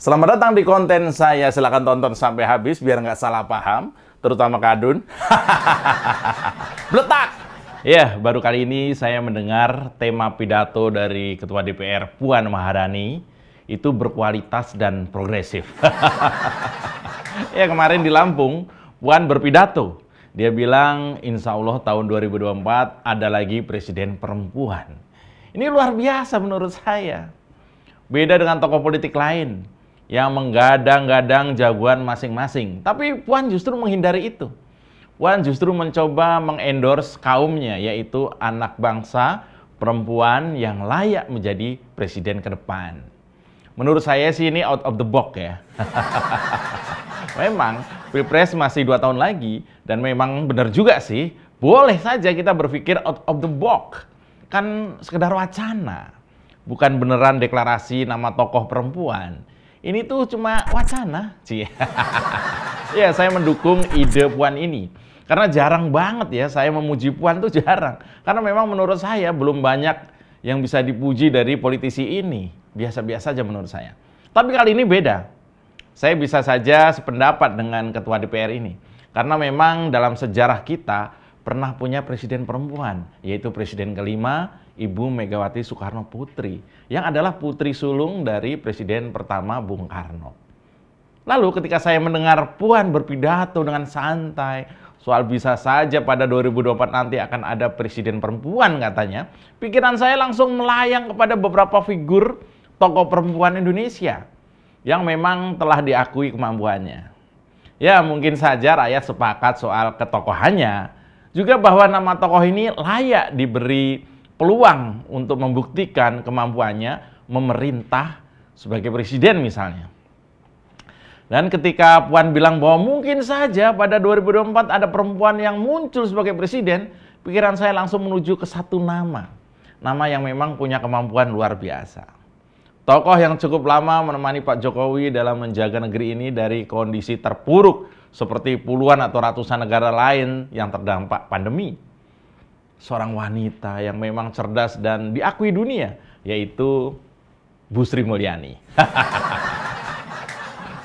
Selamat datang di konten saya. Silahkan tonton sampai habis biar nggak salah paham, terutama Kadun. Bletak! Ya, baru kali ini saya mendengar tema pidato dari Ketua DPR Puan Maharani itu berkualitas dan progresif. Ya, kemarin di Lampung, Puan berpidato. Dia bilang, insya Allah tahun 2024 ada lagi presiden perempuan. Ini luar biasa menurut saya. Beda dengan tokoh politik lain yang menggadang-gadang jagoan masing-masing. Tapi Puan justru menghindari itu. Puan justru mencoba mengendorse kaumnya, yaitu anak bangsa perempuan yang layak menjadi presiden ke depan. Menurut saya sih ini out of the box ya. Memang Pilpres masih 2 tahun lagi, dan memang benar juga sih, boleh saja kita berpikir out of the box. Kan sekedar wacana, bukan beneran deklarasi nama tokoh perempuan. Ini tuh cuma wacana, sih. Ya, saya mendukung ide Puan ini. Karena jarang banget ya saya memuji Puan tuh jarang. Karena memang menurut saya belum banyak yang bisa dipuji dari politisi ini. Biasa-biasa aja menurut saya. Tapi kali ini beda. Saya bisa saja sependapat dengan Ketua DPR ini. Karena memang dalam sejarah kita pernah punya presiden perempuan, yaitu presiden kelima, Ibu Megawati Soekarno Putri, yang adalah putri sulung dari presiden pertama Bung Karno. Lalu ketika saya mendengar Puan berpidato dengan santai, soal bisa saja pada 2024 nanti akan ada presiden perempuan katanya, pikiran saya langsung melayang kepada beberapa figur tokoh perempuan Indonesia yang memang telah diakui kemampuannya. Ya, mungkin saja rakyat sepakat soal ketokohannya, juga bahwa nama tokoh ini layak diberi peluang untuk membuktikan kemampuannya memerintah sebagai presiden misalnya. Dan ketika Puan bilang bahwa mungkin saja pada 2024 ada perempuan yang muncul sebagai presiden, pikiran saya langsung menuju ke satu nama. Nama yang memang punya kemampuan luar biasa. Tokoh yang cukup lama menemani Pak Jokowi dalam menjaga negeri ini dari kondisi terpuruk seperti puluhan atau ratusan negara lain yang terdampak pandemi. Seorang wanita yang memang cerdas dan diakui dunia, yaitu Bu Sri Mulyani.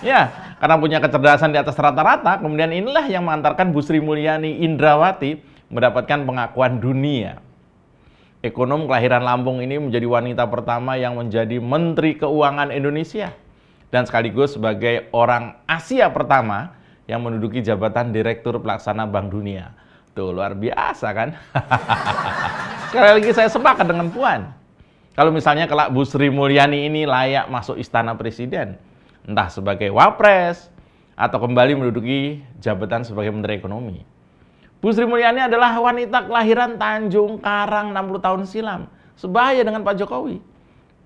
Ya, karena punya kecerdasan di atas rata-rata, kemudian inilah yang mengantarkan Bu Sri Mulyani Indrawati mendapatkan pengakuan dunia. Ekonom kelahiran Lampung ini menjadi wanita pertama yang menjadi Menteri Keuangan Indonesia dan sekaligus sebagai orang Asia pertama yang menduduki jabatan Direktur Pelaksana Bank Dunia. Tuh, luar biasa kan? Sekali lagi saya sepakat dengan Puan. Kalau misalnya kelak Bu Sri Mulyani ini layak masuk istana presiden, entah sebagai wapres atau kembali menduduki jabatan sebagai Menteri Ekonomi. Bu Sri Mulyani adalah wanita kelahiran Tanjung Karang 60 tahun silam, sebaya dengan Pak Jokowi.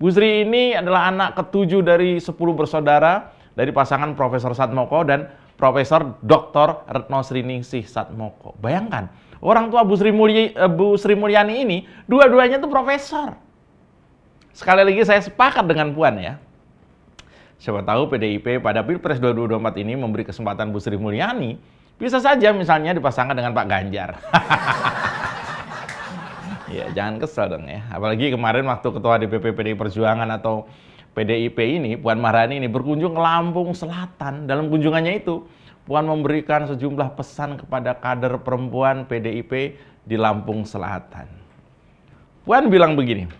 Bu Sri ini adalah anak ke-7 dari 10 bersaudara dari pasangan Profesor Satmoko dan Profesor Dr. Retno Sriningsih Satmoko. Bayangkan, orang tua Bu Sri Mulyani ini dua-duanya tuh profesor. Sekali lagi saya sepakat dengan Puan ya. Siapa tahu PDIP pada Pilpres 2024 ini memberi kesempatan Bu Sri Mulyani, bisa saja misalnya dipasangkan dengan Pak Ganjar. Ya, jangan kesel dong ya. Apalagi kemarin waktu Ketua DPP PDI Perjuangan atau PDIP ini, Puan Maharani ini berkunjung ke Lampung Selatan. Dalam kunjungannya itu, Puan memberikan sejumlah pesan kepada kader perempuan PDIP di Lampung Selatan. Puan bilang begini,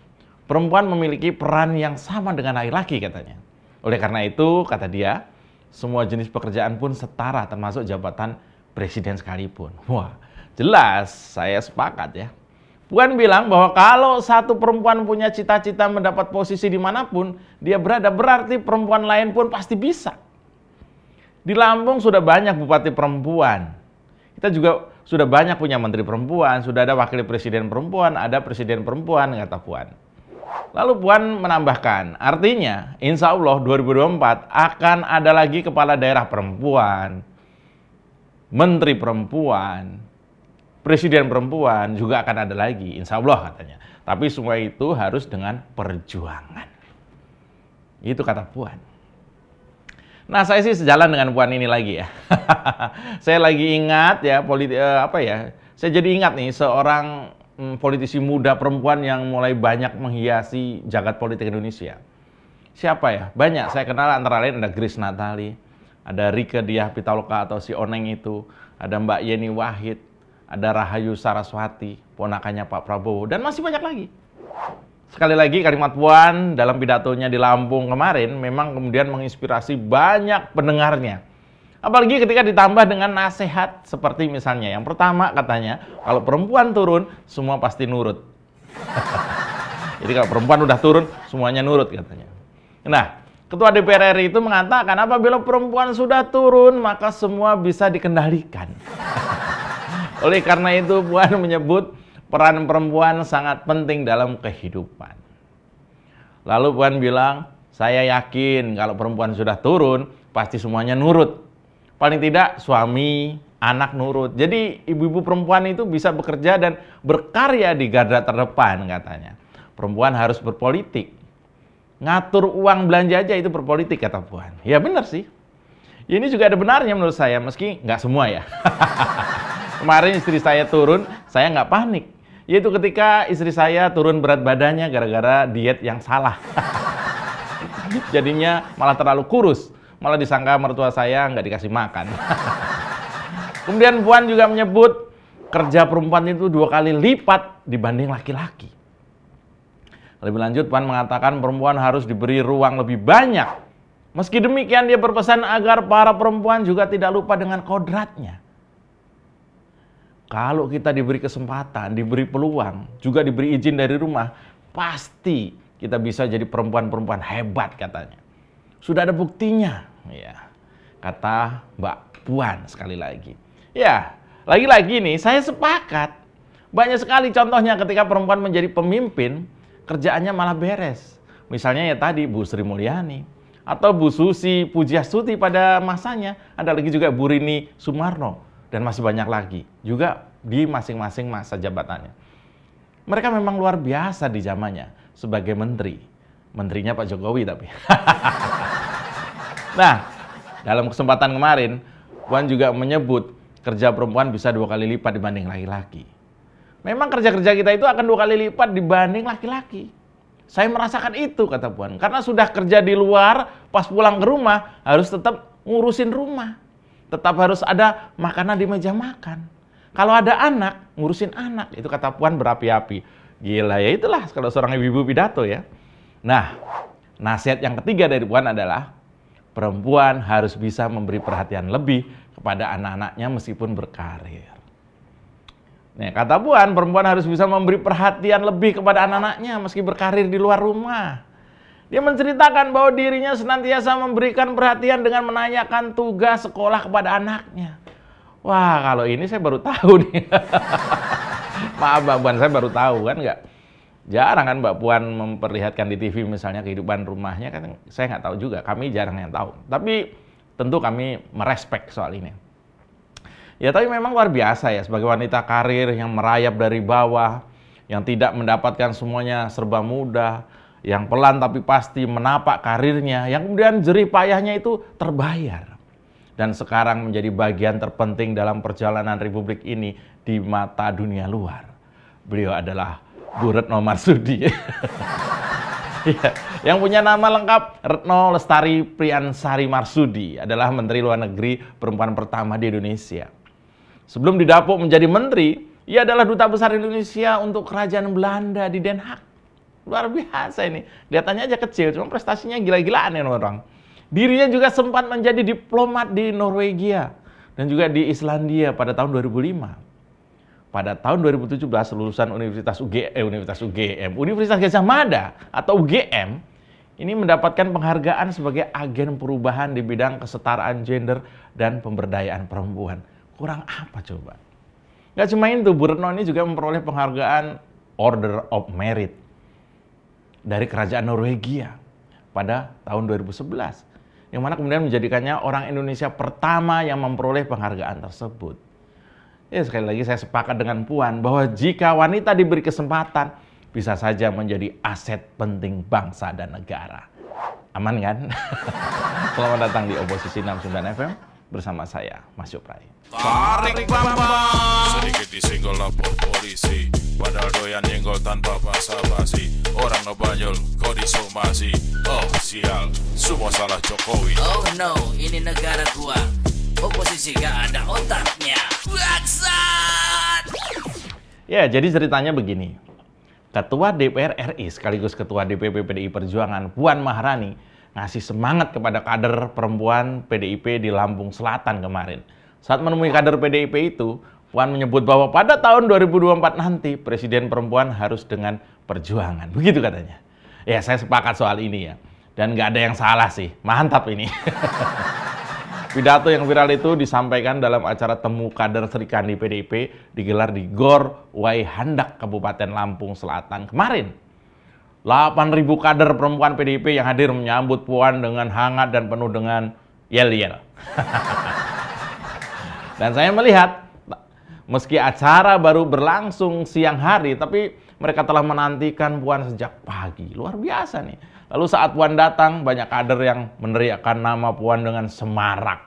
perempuan memiliki peran yang sama dengan laki-laki katanya. Oleh karena itu, kata dia, semua jenis pekerjaan pun setara termasuk jabatan presiden sekalipun. Wah, jelas saya sepakat ya. Puan bilang bahwa kalau satu perempuan punya cita-cita mendapat posisi dimanapun dia berada, berarti perempuan lain pun pasti bisa. Di Lampung sudah banyak bupati perempuan. Kita juga sudah banyak punya menteri perempuan, sudah ada wakil presiden perempuan, ada presiden perempuan, kata Puan. Lalu Puan menambahkan, artinya insya Allah 2024 akan ada lagi kepala daerah perempuan, menteri perempuan, presiden perempuan juga akan ada lagi, insya Allah katanya. Tapi semua itu harus dengan perjuangan. Itu kata Puan. Nah, saya sih sejalan dengan Puan ini lagi ya. Saya lagi ingat ya, saya jadi ingat nih seorang politisi muda perempuan yang mulai banyak menghiasi jagat politik Indonesia. Siapa ya? Banyak. Saya kenal antara lain ada Grace Natali, ada Rieke Diah Pitaloka atau si Oneng itu, ada Mbak Yeni Wahid, ada Rahayu Saraswati, ponakannya Pak Prabowo, dan masih banyak lagi. Sekali lagi kalimat Puan dalam pidatonya di Lampung kemarin memang kemudian menginspirasi banyak pendengarnya. Apalagi ketika ditambah dengan nasihat seperti misalnya yang pertama katanya, kalau perempuan turun semua pasti nurut. Jadi kalau perempuan udah turun semuanya nurut katanya. Nah, Ketua DPR RI itu mengatakan apabila perempuan sudah turun maka semua bisa dikendalikan. Oleh karena itu Puan menyebut peran perempuan sangat penting dalam kehidupan. Lalu Puan bilang, saya yakin kalau perempuan sudah turun, pasti semuanya nurut. Paling tidak suami, anak nurut. Jadi ibu-ibu perempuan itu bisa bekerja dan berkarya di garda terdepan katanya. Perempuan harus berpolitik. Ngatur uang belanja aja itu berpolitik kata Puan. Ya benar sih. Ini juga ada benarnya menurut saya, meski nggak semua ya. Kemarin istri saya turun, saya nggak panik. Yaitu ketika istri saya turun berat badannya gara-gara diet yang salah. Jadinya malah terlalu kurus. Malah disangka mertua saya nggak dikasih makan. Kemudian Puan juga menyebut kerja perempuan itu 2 kali lipat dibanding laki-laki. Lebih lanjut, Puan mengatakan perempuan harus diberi ruang lebih banyak. Meski demikian, dia berpesan agar para perempuan juga tidak lupa dengan kodratnya. Kalau kita diberi kesempatan, diberi peluang, juga diberi izin dari rumah, pasti kita bisa jadi perempuan-perempuan hebat katanya. Sudah ada buktinya, ya, kata Mbak Puan sekali lagi. Ya, lagi-lagi nih saya sepakat. Banyak sekali contohnya ketika perempuan menjadi pemimpin, kerjaannya malah beres. Misalnya ya tadi Bu Sri Mulyani, atau Bu Susi Pujiastuti pada masanya, ada lagi juga Bu Rini Sumarno, dan masih banyak lagi, juga di masing-masing masa jabatannya. Mereka memang luar biasa di zamannya, sebagai menteri. Menterinya Pak Jokowi tapi. Nah, dalam kesempatan kemarin, Puan juga menyebut kerja perempuan bisa 2 kali lipat dibanding laki-laki. Memang kerja-kerja kita itu akan 2 kali lipat dibanding laki-laki. Saya merasakan itu, kata Puan. Karena sudah kerja di luar, pas pulang ke rumah, harus tetap ngurusin rumah. Tetap harus ada makanan di meja makan. Kalau ada anak, ngurusin anak. Itu kata Puan berapi-api. Gila ya, itulah kalau seorang ibu-ibu pidato ya. Nah, nasihat yang ketiga dari Puan adalah perempuan harus bisa memberi perhatian lebih kepada anak-anaknya meskipun berkarir. Nih, kata Puan, perempuan harus bisa memberi perhatian lebih kepada anak-anaknya meski berkarir di luar rumah. Dia menceritakan bahwa dirinya senantiasa memberikan perhatian dengan menanyakan tugas sekolah kepada anaknya. Wah, kalau ini saya baru tahu nih. Maaf Mbak Puan, saya baru tahu kan nggak. Jarang kan Mbak Puan memperlihatkan di TV misalnya kehidupan rumahnya, kan saya nggak tahu juga. Kami jarang yang tahu. Tapi tentu kami merespek soal ini. Ya tapi memang luar biasa ya sebagai wanita karir yang merayap dari bawah, yang tidak mendapatkan semuanya serba mudah, yang pelan tapi pasti menapak karirnya, yang kemudian jerih payahnya itu terbayar. Dan sekarang menjadi bagian terpenting dalam perjalanan Republik ini di mata dunia luar. Beliau adalah Bu Retno Marsudi. Ya, yang punya nama lengkap Retno Lestari Priyansari Marsudi adalah Menteri Luar Negeri perempuan pertama di Indonesia. Sebelum didapuk menjadi menteri, ia adalah Duta Besar Indonesia untuk Kerajaan Belanda di Den Haag. Luar biasa ini. Kelihatannya aja kecil, cuma prestasinya gila-gilaan ya orang. Dirinya juga sempat menjadi diplomat di Norwegia dan juga di Islandia pada tahun 2005. Pada tahun 2017 lulusan Universitas Gajah Mada atau UGM ini mendapatkan penghargaan sebagai agen perubahan di bidang kesetaraan gender dan pemberdayaan perempuan. Kurang apa coba? Nggak cuma itu, Bu Retno ini juga memperoleh penghargaan Order of Merit dari Kerajaan Norwegia pada tahun 2011. Yang mana kemudian menjadikannya orang Indonesia pertama yang memperoleh penghargaan tersebut. Ya sekali lagi saya sepakat dengan Puan bahwa jika wanita diberi kesempatan, bisa saja menjadi aset penting bangsa dan negara. Aman kan? Selamat datang di Oposisi 69 FM. bersama saya, Mas Yoprai. Tarik Bambang, sedikit disenggol lapor polisi, padahal doyan nyenggol tanpa basa-basi. Orang ngebanyol kok disomasi. Oh sial, semua salah Jokowi. Oh no, ini negara gua, oposisi gak ada otaknya. Bangsat! Ya, jadi ceritanya begini. Ketua DPR RI sekaligus Ketua DPP PDI Perjuangan, Puan Maharani, ngasih semangat kepada kader perempuan PDIP di Lampung Selatan kemarin. Saat menemui kader PDIP itu, Puan menyebut bahwa pada tahun 2024 nanti Presiden perempuan harus dengan perjuangan. Begitu katanya. Ya, saya sepakat soal ini ya. Dan nggak ada yang salah sih. Mantap ini. Pidato yang viral itu disampaikan dalam acara temu kader Serikandi PDIP digelar di Gor Waihandak, Kabupaten Lampung Selatan kemarin. 8.000 kader perempuan PDIP yang hadir menyambut Puan dengan hangat dan penuh dengan yel-yel. Dan saya melihat, meski acara baru berlangsung siang hari, tapi mereka telah menantikan Puan sejak pagi. Luar biasa nih. Lalu saat Puan datang, banyak kader yang meneriakkan nama Puan dengan semarak.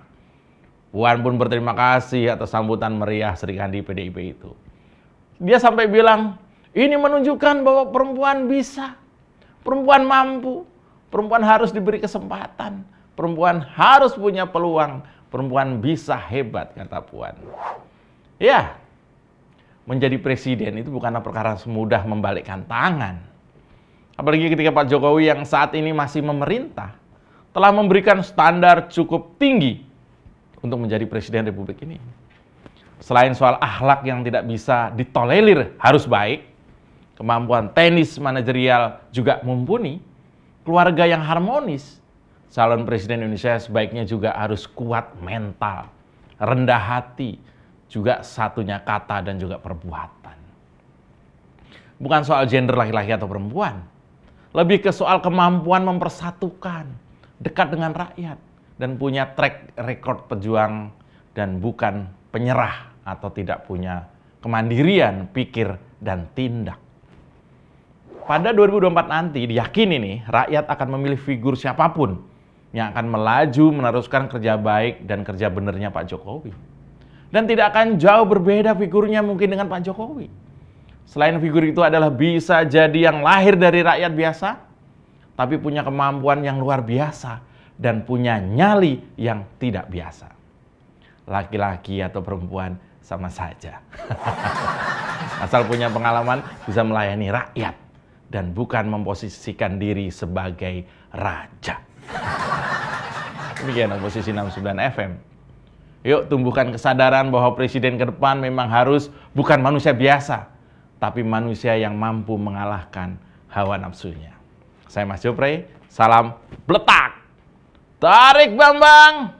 Puan pun berterima kasih atas sambutan meriah Serikandi PDIP itu. Dia sampai bilang, ini menunjukkan bahwa perempuan bisa. Perempuan mampu, perempuan harus diberi kesempatan, perempuan harus punya peluang, perempuan bisa hebat, kata Puan. Ya, menjadi presiden itu bukanlah perkara semudah membalikkan tangan. Apalagi ketika Pak Jokowi yang saat ini masih memerintah, telah memberikan standar cukup tinggi untuk menjadi presiden Republik ini. Selain soal akhlak yang tidak bisa ditolerir harus baik, kemampuan teknis manajerial juga mumpuni, keluarga yang harmonis, calon presiden Indonesia sebaiknya juga harus kuat mental, rendah hati, juga satunya kata dan juga perbuatan. Bukan soal gender laki-laki atau perempuan, lebih ke soal kemampuan mempersatukan, dekat dengan rakyat, dan punya track record pejuang dan bukan penyerah atau tidak punya kemandirian pikir dan tindak. Pada 2024 nanti diyakini nih rakyat akan memilih figur siapapun yang akan melaju meneruskan kerja baik dan kerja benernya Pak Jokowi. Dan tidak akan jauh berbeda figurnya mungkin dengan Pak Jokowi. Selain figur itu adalah bisa jadi yang lahir dari rakyat biasa, tapi punya kemampuan yang luar biasa dan punya nyali yang tidak biasa. Laki-laki atau perempuan sama saja. Asal punya pengalaman bisa melayani rakyat dan bukan memposisikan diri sebagai raja. Demikian Oposisi 69 FM. Yuk tumbuhkan kesadaran bahwa presiden ke depan memang harus bukan manusia biasa, tapi manusia yang mampu mengalahkan hawa nafsunya. Saya Mas Yoprai, salam bletak. Tarik Bambang.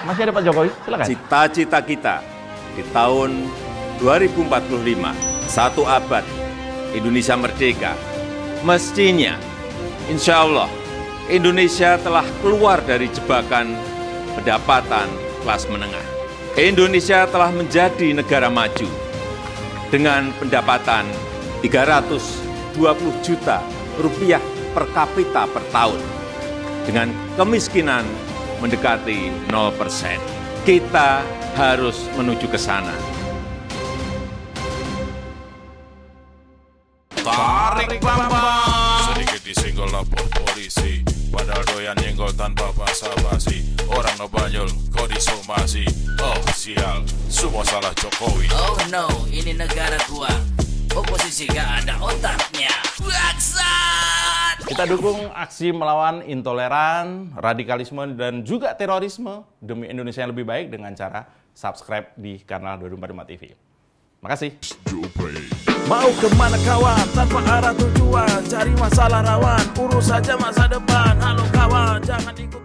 Masih ada Pak Jokowi, silakan. Cita-cita kita di tahun 2045, 1 abad Indonesia merdeka, mestinya insya Allah Indonesia telah keluar dari jebakan pendapatan kelas menengah. Indonesia telah menjadi negara maju dengan pendapatan 320 juta rupiah per kapita per tahun, dengan kemiskinan mendekati 0%. Kita harus menuju ke sana. Tarik Bambang, sedikit disenggol lapor polisi, padahal doyan nyenggol tanpa basa-basi. Orang ngebanyol kok disomasi. Oh sial, semua salah Jokowi. Oh no, ini negara gua, oposisi gak ada otaknya. Bangsat! Kita dukung aksi melawan intoleran, radikalisme, dan juga terorisme demi Indonesia yang lebih baik dengan cara subscribe di kanal 245 TV. Makasih. Mau kemana kawan, tanpa arah tujuan, cari masalah rawan, urus saja masa depan. Halo kawan, jangan ikut